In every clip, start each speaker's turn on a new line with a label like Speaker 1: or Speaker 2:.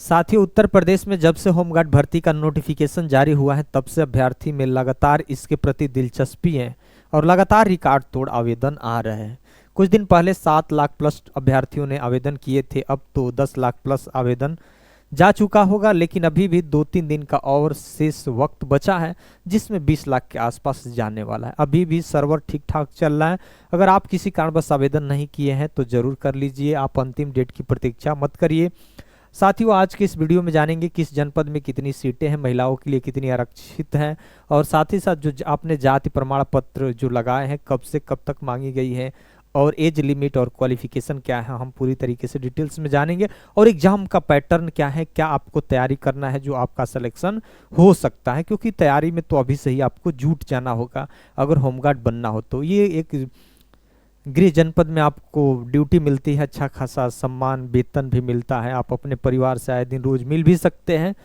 Speaker 1: साथ ही उत्तर प्रदेश में जब से होमगार्ड भर्ती का नोटिफिकेशन जारी हुआ है तब से अभ्यर्थी में लगातार इसके प्रति दिलचस्पी है और लगातार रिकॉर्ड तोड़ आवेदन आ रहे हैं। कुछ दिन पहले 7 लाख प्लस अभ्यर्थियों ने आवेदन किए थे, अब तो 10 लाख प्लस आवेदन जा चुका होगा, लेकिन अभी भी 2-3 दिन का और शेष वक्त बचा है जिसमें 20 लाख के आसपास जाने वाला है। अभी भी सर्वर ठीक ठाक चल रहा है। अगर आप किसी कारणवश आवेदन नहीं किए हैं तो जरूर कर लीजिए, आप अंतिम डेट की प्रतीक्षा मत करिए। साथियों, आज के इस वीडियो में जानेंगे किस जनपद में कितनी सीटें हैं, महिलाओं के लिए कितनी आरक्षित हैं, और साथ ही साथ जो आपने जाति प्रमाण पत्र जो लगाए हैं कब से कब तक मांगी गई है, और एज लिमिट और क्वालिफिकेशन क्या है, हम पूरी तरीके से डिटेल्स में जानेंगे। और एग्जाम का पैटर्न क्या है, क्या आपको तैयारी करना है जो आपका सिलेक्शन हो सकता है, क्योंकि तैयारी में तो अभी से ही आपको जुट जाना होगा अगर होमगार्ड बनना हो तो। ये एक गृह जनपद में आपको ड्यूटी मिलती है, अच्छा खासा सम्मान वेतन भी मिलता है, आप अपने परिवार से आए दिन रोज मिल भी सकते हैं।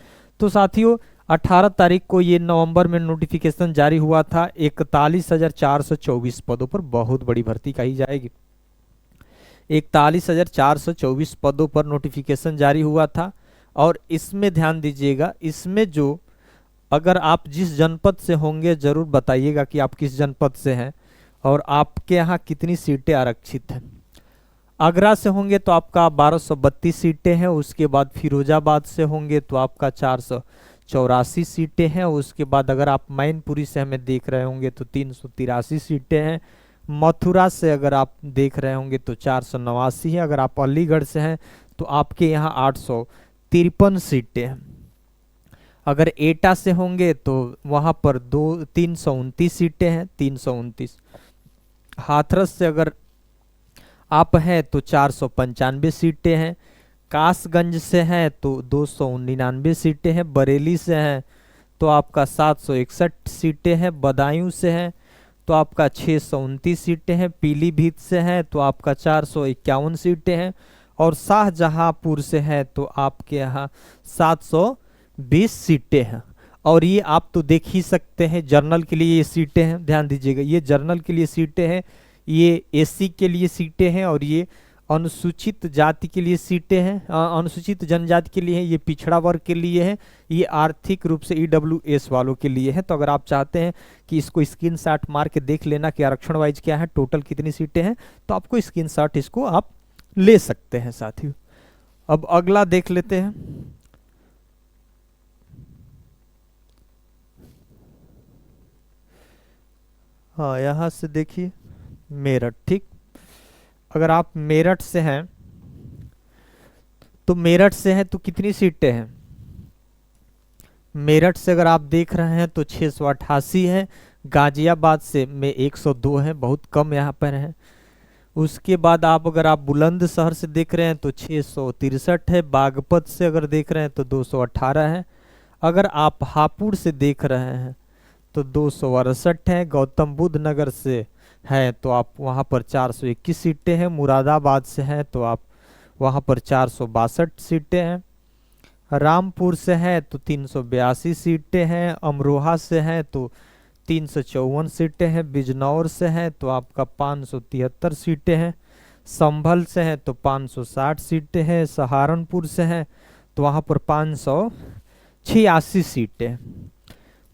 Speaker 1: तो साथियों, 18 तारीख को ये नवंबर में नोटिफिकेशन जारी हुआ था। 41,424 पदों पर बहुत बड़ी भर्ती कही जाएगी। 41,424 पदों पर नोटिफिकेशन जारी हुआ था। और इसमें ध्यान दीजिएगा, इसमें जो अगर आप जिस जनपद से होंगे जरूर बताइएगा कि आप किस जनपद से हैं और आपके यहाँ कितनी सीटें आरक्षित हैं। आगरा से होंगे तो आपका 1232 सीटें हैं। उसके बाद फिरोजाबाद से होंगे तो आपका 484 सीटें हैं। उसके बाद अगर आप मैनपुरी से हमें देख रहे होंगे तो 383 सीटें हैं। मथुरा से अगर आप देख रहे होंगे तो 489 है। अगर आप अलीगढ़ से हैं तो आपके यहाँ 853 सीटें हैं। अगर एटा से होंगे तो वहाँ पर 329 सीटें हैं, 329। हाथरस से अगर आप हैं तो 495 सीटें हैं। कासगंज से हैं तो 299 सीटें हैं। बरेली से हैं तो आपका 761 सीटें हैं। बदायूं से हैं तो आपका 629 सीटें हैं। पीलीभीत से हैं तो आपका 451 सीटें हैं। और शाहजहांपुर से है तो आपके यहाँ 720 सीटें हैं। और ये आप तो देख ही सकते हैं, जर्नल के लिए ये सीटें हैं। ध्यान दीजिएगा, ये जर्नल के लिए सीटें हैं, ये एससी के लिए सीटें हैं, और ये अनुसूचित जाति के लिए सीटें हैं, अनुसूचित जनजाति के लिए है, ये पिछड़ा वर्ग के लिए है, ये आर्थिक रूप से ईडब्ल्यूएस वालों के लिए है। तो अगर आप चाहते हैं कि इसको स्क्रीनशॉट मार के देख लेना कि आरक्षण वाइज क्या है, टोटल कितनी सीटें हैं, तो आपको स्क्रीनशॉट इसको आप ले सकते हैं साथियों। अब अगला देख लेते हैं। हाँ, यहाँ से देखिए मेरठ, ठीक। अगर आप मेरठ से हैं तो मेरठ से हैं तो कितनी सीटें हैं? मेरठ से अगर आप देख रहे हैं तो 688 है। गाजियाबाद से में 102 है, बहुत कम यहाँ पर है। उसके बाद आप अगर आप बुलंदशहर से देख रहे हैं तो 663 है। बागपत से अगर देख रहे हैं तो 218 है। अगर आप हापुड़ से देख रहे हैं तो 268 है। गौतम बुद्ध नगर से है तो आप वहाँ पर 421 सीटें हैं। मुरादाबाद से हैं तो आप वहाँ पर 462 सीटें हैं। रामपुर से है तो 382 सीटें हैं। अमरोहा से है तो 354 सीटें हैं। बिजनौर से है तो आपका 573 सीटें हैं। संभल से है तो 560 सीटें हैं। सहारनपुर से है तो वहाँ पर 586 सीटें हैं।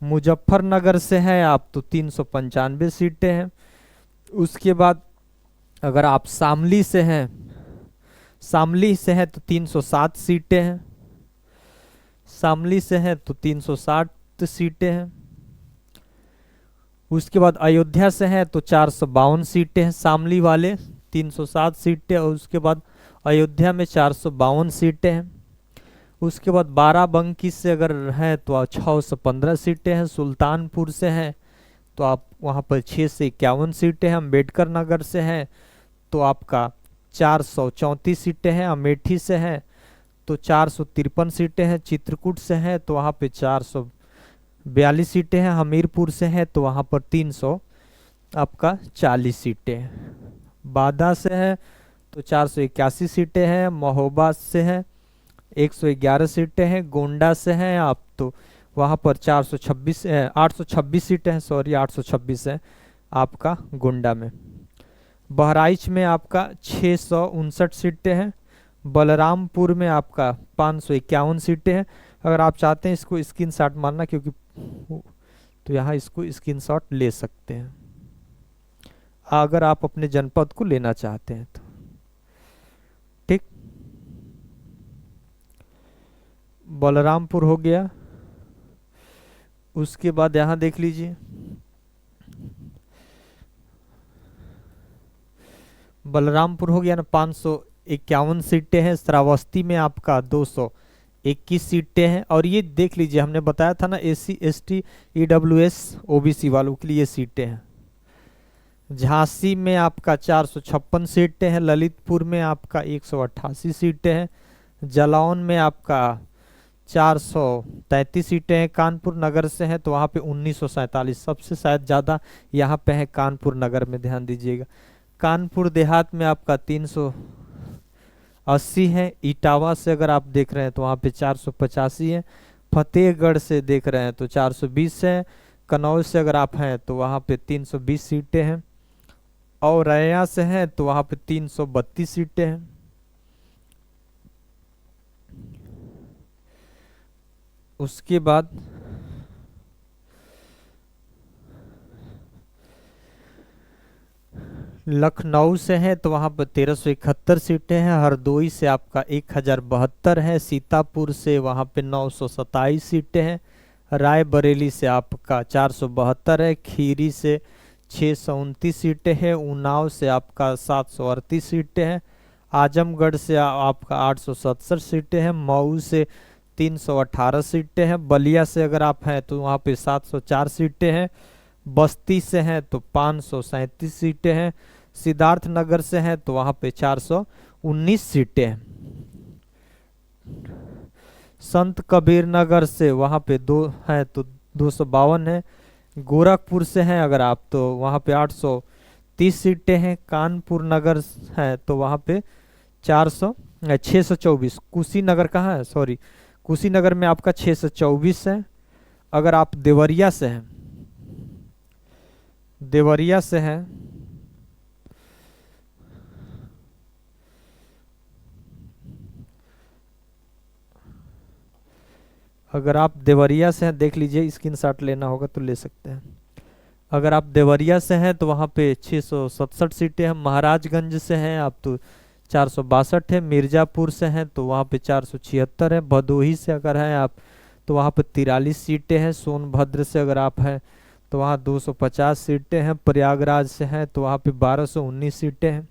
Speaker 1: मुजफ्फरनगर से है आप तो 395 सीटें हैं। उसके बाद अगर आप शामली से हैं, शामली से है तो 307 सीटें हैं। शामली से है तो 360 सीटें हैं। उसके बाद अयोध्या से है तो 452 सीटें हैं। शामली वाले 307 सीटें, और उसके बाद अयोध्या में 452 सीटें हैं। उसके बाद बाराबंकी से अगर है तो 615 सीटें हैं। सुल्तानपुर से हैं तो आप वहाँ पर 6 से 51 सीटें हैं। अम्बेडकर नगर से हैं तो आपका 434 सीटें हैं। अमेठी से हैं तो 453 सीटें हैं। चित्रकूट से हैं तो वहाँ पे 442 सीटें हैं। हमीरपुर से हैं तो वहाँ पर 300 आपका 40 सीटें हैं। बादा से है तो 481 सीटें हैं। महोबा से हैं 111 सीटें हैं। गोंडा से हैं आप तो वहाँ पर 826 सीटें हैं, 826 है आपका गोंडा में। बहराइच में आपका 659 सीटें हैं। बलरामपुर में आपका 551 सीटें हैं। अगर आप चाहते हैं इसको स्क्रीनशॉट मारना, क्योंकि तो यहाँ इसको स्क्रीनशॉट ले सकते हैं अगर आप अपने जनपद को लेना चाहते हैं तो। ठीक, बलरामपुर हो गया। उसके बाद यहाँ देख लीजिए, बलरामपुर हो गया ना, 551 सीटें हैं। श्रावस्ती में आपका 221 सीटें हैं। और ये देख लीजिए, हमने बताया था ना SC ST EWS OBC वालों के लिए ये सीटें हैं। झांसी में आपका 456 सीटें हैं। ललितपुर में आपका 188 सीटें हैं। जालौन में आपका 433 सीटें हैं। कानपुर नगर से हैं तो वहाँ पे 1947, सबसे शायद ज़्यादा यहाँ पे है कानपुर नगर में, ध्यान दीजिएगा। कानपुर देहात में आपका 380 है। इटावा से अगर आप देख रहे हैं तो वहाँ पे 485 है। फतेहगढ़ से देख रहे हैं तो 420 है। कन्नौज से अगर आप हैं तो वहाँ पे 320 सीटें हैं। और रैया से हैं तो वहाँ पे 332 सीटें हैं। उसके बाद लखनऊ से हैं तो वहाँ पर 1371 सीटें हैं। हरदोई से आपका 1072 है। सीतापुर से वहाँ पे 927 सीटें हैं। रायबरेली से आपका 472 है। खीरी से 629 सीटें हैं। उन्नाव से आपका 738 सीटें हैं। आजमगढ़ से आपका 867 सीटें हैं। मऊ से 318 सीटें हैं। बलिया से अगर आप हैं तो वहाँ पे 704 सीटें हैं। बस्ती से हैं तो 537 सीटें हैं। सिद्धार्थनगर से हैं तो वहाँ पे 419 सीटें हैं। संत कबीर नगर से वहाँ पे 2 हैं तो 252 है। गोरखपुर से हैं अगर आप तो वहाँ पे 830 सीटें हैं। कानपुर नगर है तो वहाँ पे 624। कुशीनगर कहाँ है, सॉरी, कुशीनगर में आपका 624 है। अगर आप देवरिया से हैं, देवरिया से हैं अगर आप देवरिया से हैं, देख लीजिए, स्क्रीनशॉट लेना होगा तो ले सकते हैं। अगर आप देवरिया से हैं तो वहाँ पे 667 सीटें हैं। महाराजगंज से हैं आप तो 462 है। मिर्जापुर से हैं तो वहाँ पे 476 है। भदोही से अगर हैं आप तो वहाँ पे 43 सीटें हैं। सोनभद्र से अगर आप हैं तो वहाँ 250 सीटें हैं। प्रयागराज से हैं तो वहाँ पे 1219 सीटें हैं।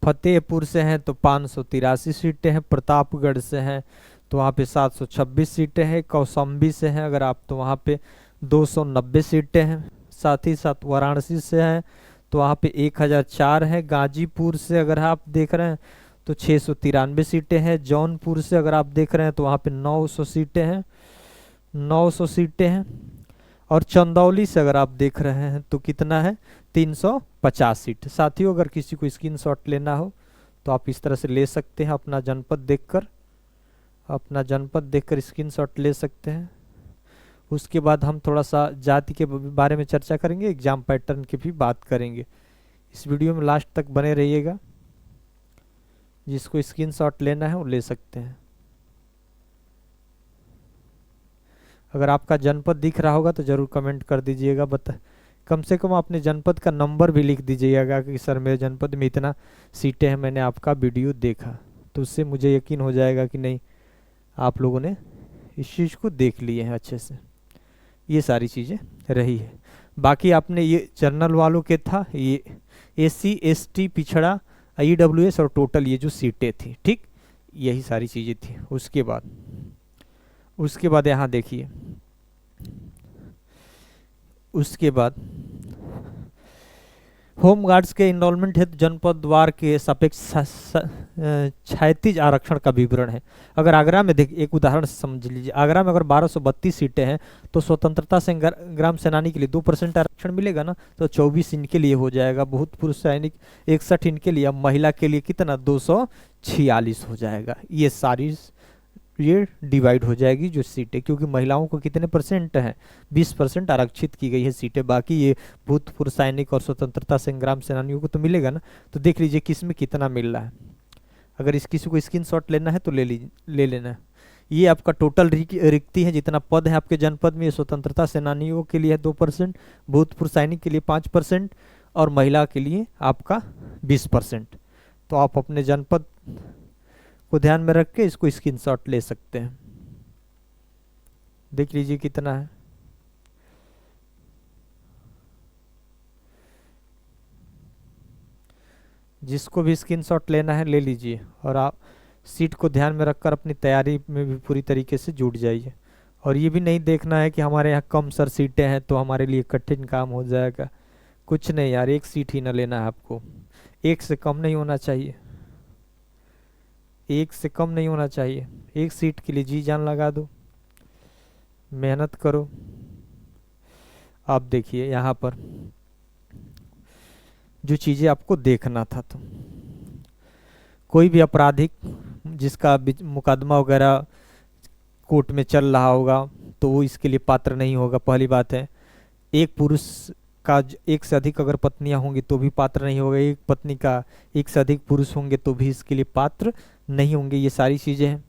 Speaker 1: फतेहपुर से हैं तो 583 सीटें हैं। प्रतापगढ़ से हैं तो वहाँ पे 726 सीटें हैं। कौशाम्बी से हैं अगर आप तो वहाँ पे 290 सीटें हैं। साथ ही साथ वाराणसी से हैं तो वहाँ पे 1004 है। गाजीपुर से अगर आप देख रहे हैं तो 693 सीटें हैं। जौनपुर से अगर आप देख रहे हैं तो वहाँ पे 900 सीटें हैं, 900 सीटें हैं। और चंदौली से अगर आप देख रहे हैं तो कितना है, 350 सीट। साथियों, अगर किसी को स्क्रीनशॉट लेना हो तो आप इस तरह से ले सकते हैं। अपना जनपद देखकर स्क्रीनशॉट ले सकते हैं। उसके बाद हम थोड़ा सा जाति के बारे में चर्चा करेंगे, एग्जाम पैटर्न की भी बात करेंगे। इस वीडियो में लास्ट तक बने रहिएगा। जिसको स्क्रीनशॉट लेना है वो ले सकते हैं। अगर आपका जनपद दिख रहा होगा तो ज़रूर कमेंट कर दीजिएगा। कम से कम अपने जनपद का नंबर भी लिख दीजिएगा कि सर मेरे जनपद में इतना सीटें हैं, मैंने आपका वीडियो देखा। तो उससे मुझे यकीन हो जाएगा कि नहीं, आप लोगों ने इस चीज़ को देख लिए हैं अच्छे से। ये सारी चीज़ें रही है। बाकी आपने ये जनरल वालों के था, ये SC ST पिछड़ा EWS और टोटल ये जो सीटें थी, ठीक, यही सारी चीज़ें थी। उसके बाद यहाँ देखिए, उसके बाद होम गार्ड्स के इनरोलमेंट हेतु जनपद वार के सापेक्ष क्षैतिज आरक्षण का विवरण है। अगर आगरा में देख, एक उदाहरण से समझ लीजिए, आगरा में अगर 1232 सीटें हैं तो स्वतंत्रता संग्राम सेनानी के लिए 2% आरक्षण मिलेगा ना, तो 24 इनके लिए हो जाएगा। भूतपूर्व सैनिक 61 इनके लिए। अब महिला के लिए कितना, 246 हो जाएगा। ये डिवाइड हो जाएगी जो सीटें, क्योंकि महिलाओं को कितने परसेंट हैं, 20% आरक्षित की गई है सीटें। बाकी ये भूतपूर्व सैनिक और स्वतंत्रता संग्राम सेनानियों को तो मिलेगा ना। तो देख लीजिए किस में कितना मिल रहा है। अगर इस किसी को स्क्रीनशॉट लेना है तो ले लेना। ये आपका टोटल रिक्ति है, जितना पद है आपके जनपद में। ये स्वतंत्रता सेनानियों के लिए है 2%, भूतपूर्व सैनिक के लिए 5% और महिला के लिए आपका 20%। तो आप अपने जनपद को ध्यान में रख के इसको स्क्रीनशॉट ले सकते हैं। देख लीजिए कितना है। जिसको भी स्क्रीनशॉट लेना है ले लीजिए और आप सीट को ध्यान में रखकर अपनी तैयारी में भी पूरी तरीके से जुट जाइए। और ये भी नहीं देखना है कि हमारे यहाँ कम सर सीटें हैं तो हमारे लिए कठिन काम हो जाएगा। कुछ नहीं यार, एक सीट ही ना लेना है आपको, एक से कम नहीं होना चाहिए, एक से कम नहीं होना चाहिए। एक सीट के लिए जी जान लगा दो, मेहनत करो। आप देखिए यहाँ पर जो चीज़ें आपको देखना था, तो कोई भी आपराधिक जिसका मुकदमा वगैरह कोर्ट में चल रहा होगा तो वो इसके लिए पात्र नहीं होगा। पहली बात है, एक पुरुष का एक से अधिक अगर पत्नियां होंगी तो भी पात्र नहीं होगा। एक पत्नी का एक से अधिक पुरुष होंगे तो भी इसके लिए पात्र नहीं होंगे। ये सारी चीज़ें हैं।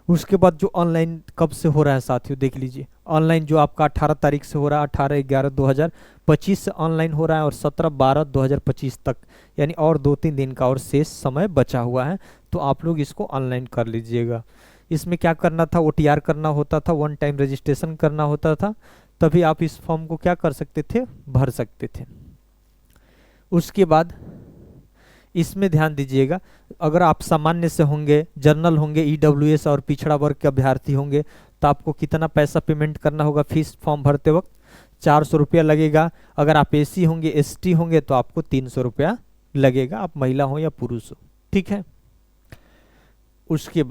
Speaker 1: उसके बाद जो ऑनलाइन कब से हो रहा है साथियों, देख लीजिए। ऑनलाइन जो आपका 18 तारीख से हो रहा है, 18/11/2025 से ऑनलाइन हो रहा है और 17/12/2025 तक, यानी और 2-3 दिन का और शेष समय बचा हुआ है। तो आप लोग इसको ऑनलाइन कर लीजिएगा। इसमें क्या करना था, OTR करना होता था, 1 टाइम रजिस्ट्रेशन करना होता था, तभी आप इस फॉर्म को क्या कर सकते थे, भर सकते थे। उसके बाद इसमें ध्यान दीजिएगा, अगर आप सामान्य से होंगे, जनरल होंगे, EWS और पिछड़ा वर्ग के अभ्यर्थी होंगे तो आपको कितना पैसा पेमेंट करना होगा फीस फॉर्म भरते वक्त, 400 रुपया लगेगा। अगर आप SC होंगे, ST होंगे तो आपको 300 रुपया लगेगा, आप महिला हो या पुरुष हो, ठीक है। उसके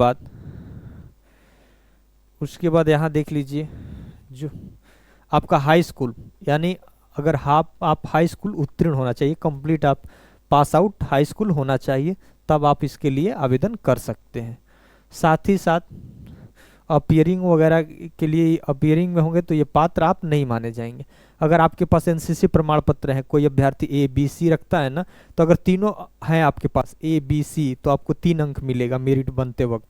Speaker 1: बाद यहाँ देख लीजिए, जो आपका हाई स्कूल, यानी अगर आप हाई स्कूल उत्तीर्ण होना चाहिए, कंप्लीट आप पास आउट हाई स्कूल होना चाहिए, तब आप इसके लिए आवेदन कर सकते हैं। साथ ही साथ अपीयरिंग वगैरह के लिए, अपीयरिंग में होंगे तो ये पात्र आप नहीं माने जाएंगे। अगर आपके पास NCC प्रमाण पत्र है, कोई अभ्यर्थी ABC रखता है ना, तो अगर तीनों हैं आपके पास ABC तो आपको 3 अंक मिलेगा मेरिट बनते वक्त।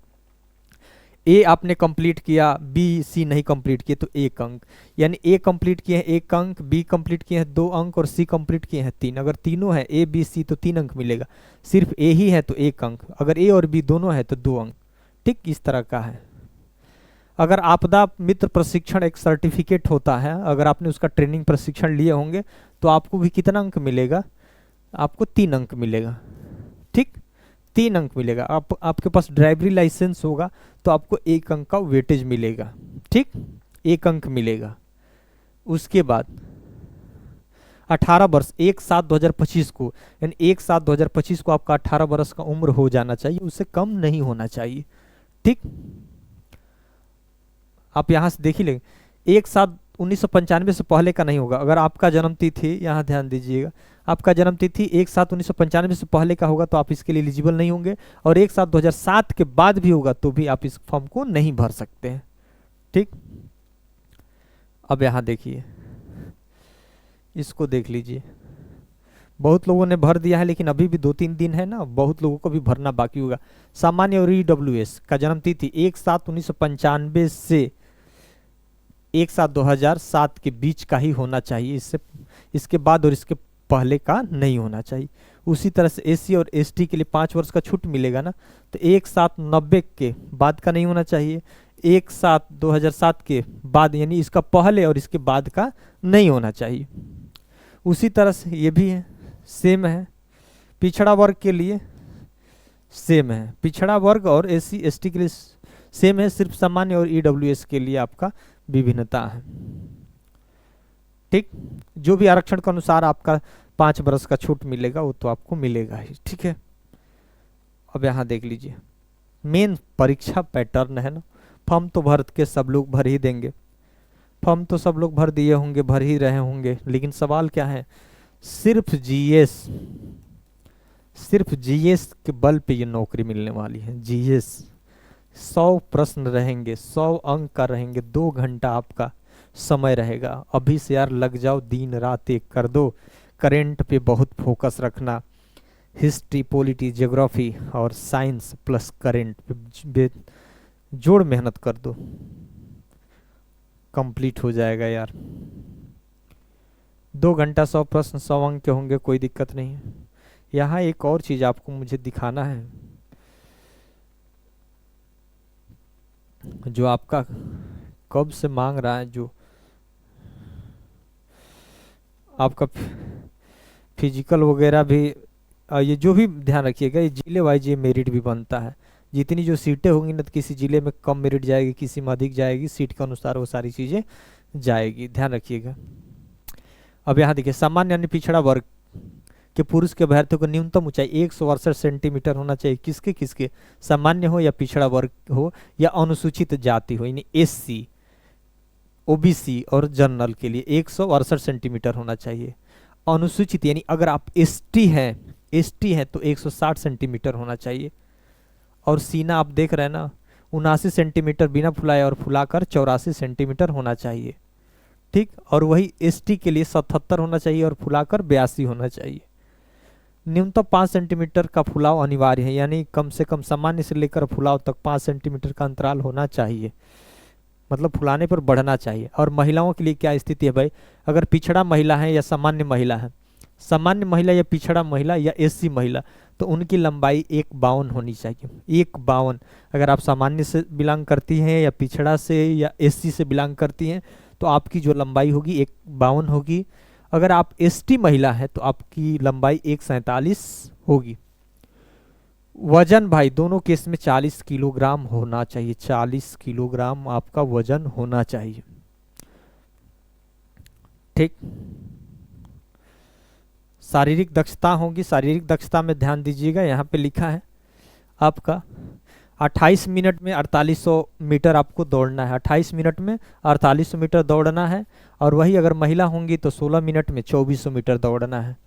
Speaker 1: A आपने कंप्लीट किया, B C नहीं कंप्लीट किए तो 1 अंक, यानी A कंप्लीट किए हैं 1 अंक, B कंप्लीट किए हैं 2 अंक और C कंप्लीट किए हैं 3। अगर तीनों हैं ABC तो 3 अंक मिलेगा, सिर्फ A ही है तो 1 अंक, अगर A और B दोनों है तो 2 अंक, ठीक, इस तरह का है। अगर आपदा मित्र प्रशिक्षण एक सर्टिफिकेट होता है, अगर आपने उसका ट्रेनिंग प्रशिक्षण लिए होंगे तो आपको भी कितना अंक मिलेगा, आपको 3 अंक मिलेगा, ठीक, 3 अंक मिलेगा। आपके पास ड्राइवरी लाइसेंस होगा तो आपको 1 अंक का वेटेज मिलेगा, ठीक, 1 अंक मिलेगा। उसके बाद 18 वर्ष 1/7/2025 को, यानी 1/7/2025 को आपका 18 वर्ष का उम्र हो जाना चाहिए, उससे कम नहीं होना चाहिए, ठीक। आप यहाँ से देख ही लेंगे, 1/7/1995 से पहले का नहीं होगा। अगर आपका जन्म तिथि, यहाँ ध्यान दीजिएगा, आपका जन्म तिथि 1/7/1995 से पहले का होगा तो आप इसके लिए एलिजिबल नहीं होंगे, और 1/7/2007 के बाद भी होगा तो भी आप इस फॉर्म को नहीं भर सकते हैं, ठीक। अब यहाँ देखिए, इसको देख लीजिए, बहुत लोगों ने भर दिया है लेकिन अभी भी 2-3 दिन है ना, बहुत लोगों को भी भरना बाकी होगा। सामान्य और EWS का जन्म तिथि 1/7/1995 से 1/7/2007 के बीच का ही होना चाहिए, इसके बाद और इसके पहले का नहीं होना चाहिए। उसी तरह से SC और ST के लिए 5 वर्ष का छूट मिलेगा ना, तो 1/7/90 के बाद का नहीं होना चाहिए, 1/7/2007 के बाद, यानी इसका पहले और इसके बाद का नहीं होना चाहिए। उसी तरह से ये भी है, सेम है। पिछड़ा वर्ग के लिए सेम है, पिछड़ा वर्ग और SC ST के लिए सेम है, सिर्फ सामान्य और EWS के लिए आपका विभिन्नता है, ठीक। जो भी आरक्षण के अनुसार आपका 5 वर्ष का छूट मिलेगा वो तो आपको मिलेगा ही, ठीक है। अब यहाँ देख लीजिए, मेन परीक्षा पैटर्न है ना, फॉर्म तो भर के सब लोग भर ही देंगे, फॉर्म तो सब लोग भर दिए होंगे, भर ही रहे होंगे, लेकिन सवाल क्या है, सिर्फ GS के बल पे ये नौकरी मिलने वाली है। GS 100 प्रश्न रहेंगे, 100 अंक का रहेंगे, 2 घंटा आपका समय रहेगा। अभी से यार लग जाओ, दिन रात एक कर दो, करेंट पे बहुत फोकस रखना, हिस्ट्री, पॉलिटी, ज्योग्राफी और साइंस प्लस करेंट जोड़ मेहनत कर दो, कंप्लीट हो जाएगा यार। 2 घंटा 100 प्रश्न 100 अंक के होंगे, कोई दिक्कत नहीं है। यहाँ एक और चीज आपको मुझे दिखाना है, जो आपका कब से मांग रहा है, जो आपका फिजिकल वगैरह भी, ये जो भी ध्यान रखिएगा, ये जिले वाइज ये मेरिट भी बनता है। जितनी जो सीटें होंगी ना, तो किसी जिले में कम मेरिट जाएगी, किसी में अधिक जाएगी, सीट के अनुसार वो सारी चीज़ें जाएगी, ध्यान रखिएगा। अब यहाँ देखिए, सामान्य यानी पिछड़ा वर्ग के पुरुष के अभ्यर्थियों को न्यूनतम ऊंचाई 168 सेंटीमीटर होना चाहिए। किसके किसके, सामान्य हो या पिछड़ा वर्ग हो या अनुसूचित जाति हो, यानी SC, OBC और जनरल के लिए 168 सेंटीमीटर होना चाहिए। अनुसूचित यानी अगर आप ST हैं तो 160 सेंटीमीटर होना चाहिए। और सीना आप देख रहे हैं ना, 79 सेंटीमीटर बिना फुलाए और फुलाकर 84 सेंटीमीटर होना चाहिए, ठीक। और वही ST के लिए 77 होना चाहिए और फुलाकर 82 होना चाहिए। न्यूनतम 5 सेंटीमीटर का फुलाव अनिवार्य है, यानी कम से कम सामान्य से लेकर फुलाव तक 5 सेंटीमीटर का अंतराल होना चाहिए, मतलब फुलाने पर बढ़ना चाहिए। और महिलाओं के लिए क्या स्थिति है भाई, अगर पिछड़ा महिला है या सामान्य महिला है, सामान्य महिला या पिछड़ा महिला या SC महिला, तो उनकी लंबाई 152 होनी चाहिए, 152। अगर आप सामान्य से बिलोंग करती हैं या पिछड़ा से या SC से बिलोंग करती हैं, तो आपकी जो लंबाई होगी 152 होगी। अगर आप ST महिला है तो आपकी लंबाई 147 होगी। वजन भाई दोनों केस में 40 किलोग्राम होना चाहिए, 40 किलोग्राम आपका वजन होना चाहिए, ठीक। शारीरिक दक्षता होगी, शारीरिक दक्षता में ध्यान दीजिएगा, यहाँ पे लिखा है आपका 28 मिनट में 4800 मीटर आपको दौड़ना है, 28 मिनट में 4800 मीटर दौड़ना है। और वही अगर महिला होंगी तो 16 मिनट में 2400 मीटर दौड़ना है,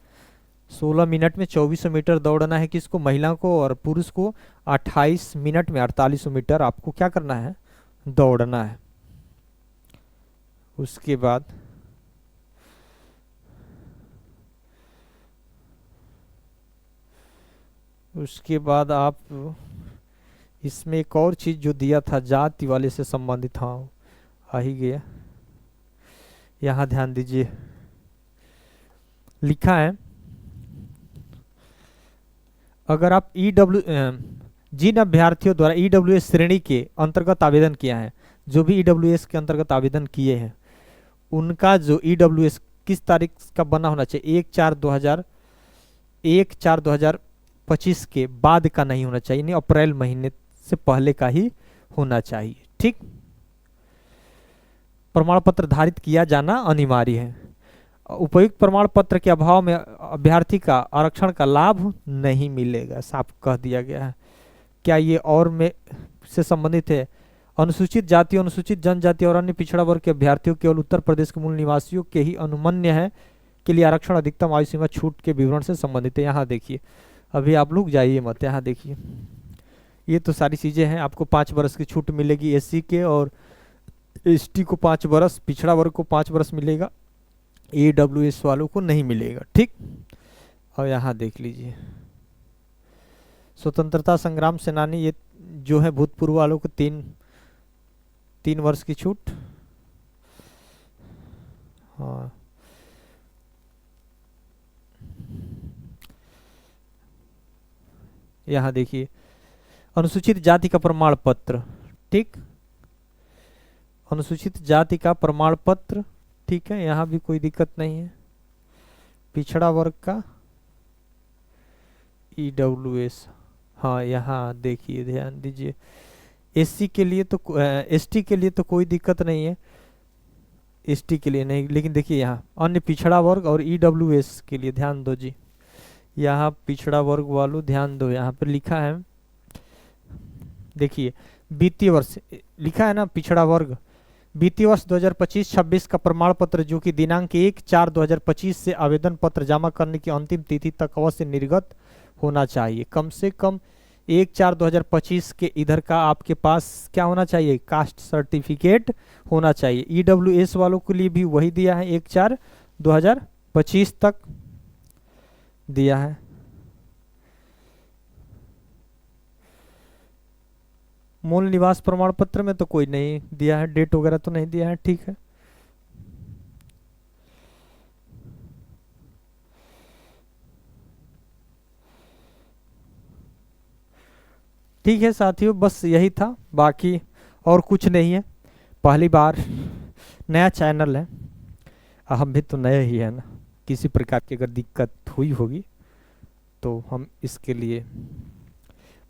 Speaker 1: 16 मिनट में 2400 मीटर दौड़ना है किसको, महिला को। और पुरुष को 28 मिनट में 4800 मीटर आपको क्या करना है, दौड़ना है। उसके बाद आप इसमें एक और चीज जो दिया था जाति वाले से संबंधित, हाँ आ ही गया, यहाँ ध्यान दीजिए, लिखा है अगर आप जिन अभ्यर्थियों द्वारा EWS श्रेणी के अंतर्गत आवेदन किया है, जो भी EWS के अंतर्गत आवेदन किए हैं, उनका जो EWS किस तारीख का बना होना चाहिए, 1/4/2025 के बाद का नहीं होना चाहिए, नहीं अप्रैल महीने से पहले का ही होना चाहिए, ठीक। प्रमाण पत्र धारित किया जाना अनिवार्य है। उपयुक्त प्रमाण पत्र के अभाव में अभ्यर्थी का आरक्षण का लाभ नहीं मिलेगा, साफ कह दिया गया है। क्या ये और में से संबंधित है, अनुसूचित जाति, अनुसूचित जनजाति और अन्य पिछड़ा वर्ग के अभ्यर्थियों केवल उत्तर प्रदेश के मूल निवासियों के ही अनुमन्य है के लिए आरक्षण अधिकतम आयु सीमा छूट के विवरण से संबंधित है। यहाँ देखिए, अभी आप लोग जाइए मत, यहाँ देखिए, ये तो सारी चीजें हैं। आपको 5 वर्ष की छूट मिलेगी SC के, और ST को 5 वर्ष, पिछड़ा वर्ग को 5 वर्ष मिलेगा, EWS वालों को नहीं मिलेगा, ठीक। और यहाँ देख लीजिए, स्वतंत्रता संग्राम सेनानी, ये जो है भूतपूर्व वालों को 3 वर्ष की छूट, हाँ। यहाँ देखिए, अनुसूचित जाति का प्रमाण पत्र, ठीक, अनुसूचित जाति का प्रमाण पत्र, ठीक है, यहाँ भी कोई दिक्कत नहीं है। पिछड़ा वर्ग का EWS, हाँ यहाँ देखिए, ध्यान दीजिए, SC के लिए तो ST के लिए तो कोई दिक्कत नहीं है, ST के लिए नहीं, लेकिन देखिए यहाँ अन्य पिछड़ा वर्ग और EWS के लिए ध्यान दो जी। यहाँ पिछड़ा वर्ग वालों ध्यान दो, यहाँ पर लिखा है, देखिए वित्तीय वर्ष लिखा है ना, पिछड़ा वर्ग वित्तीय वर्ष 2025-26 का प्रमाण पत्र जो कि दिनांक 1/4/2025 से आवेदन पत्र जमा करने की अंतिम तिथि तक अवश्य निर्गत होना चाहिए। कम से कम 1/4/2025 के इधर का आपके पास क्या होना चाहिए, कास्ट सर्टिफिकेट होना चाहिए। EWS वालों के लिए भी वही दिया है, 1/4/2025 तक दिया है। मूल निवास प्रमाण पत्र में तो कोई नहीं दिया है, डेट वगैरह तो नहीं दिया है। ठीक है, ठीक है साथियों, बस यही था, बाकी और कुछ नहीं है। पहली बार नया चैनल है, हम भी तो नए ही है ना। किसी प्रकार की अगर दिक्कत हुई होगी तो हम इसके लिए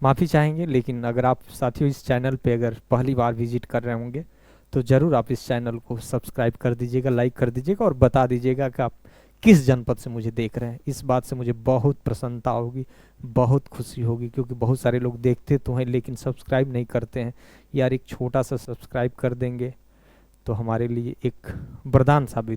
Speaker 1: माफ़ी चाहेंगे। लेकिन अगर आप साथियों इस चैनल पे अगर पहली बार विजिट कर रहे होंगे तो ज़रूर आप इस चैनल को सब्सक्राइब कर दीजिएगा, लाइक कर दीजिएगा और बता दीजिएगा कि आप किस जनपद से मुझे देख रहे हैं। इस बात से मुझे बहुत प्रसन्नता होगी, बहुत खुशी होगी, क्योंकि बहुत सारे लोग देखते तो हैं लेकिन सब्सक्राइब नहीं करते हैं। यार एक छोटा सा सब्सक्राइब कर देंगे तो हमारे लिए एक वरदान साबित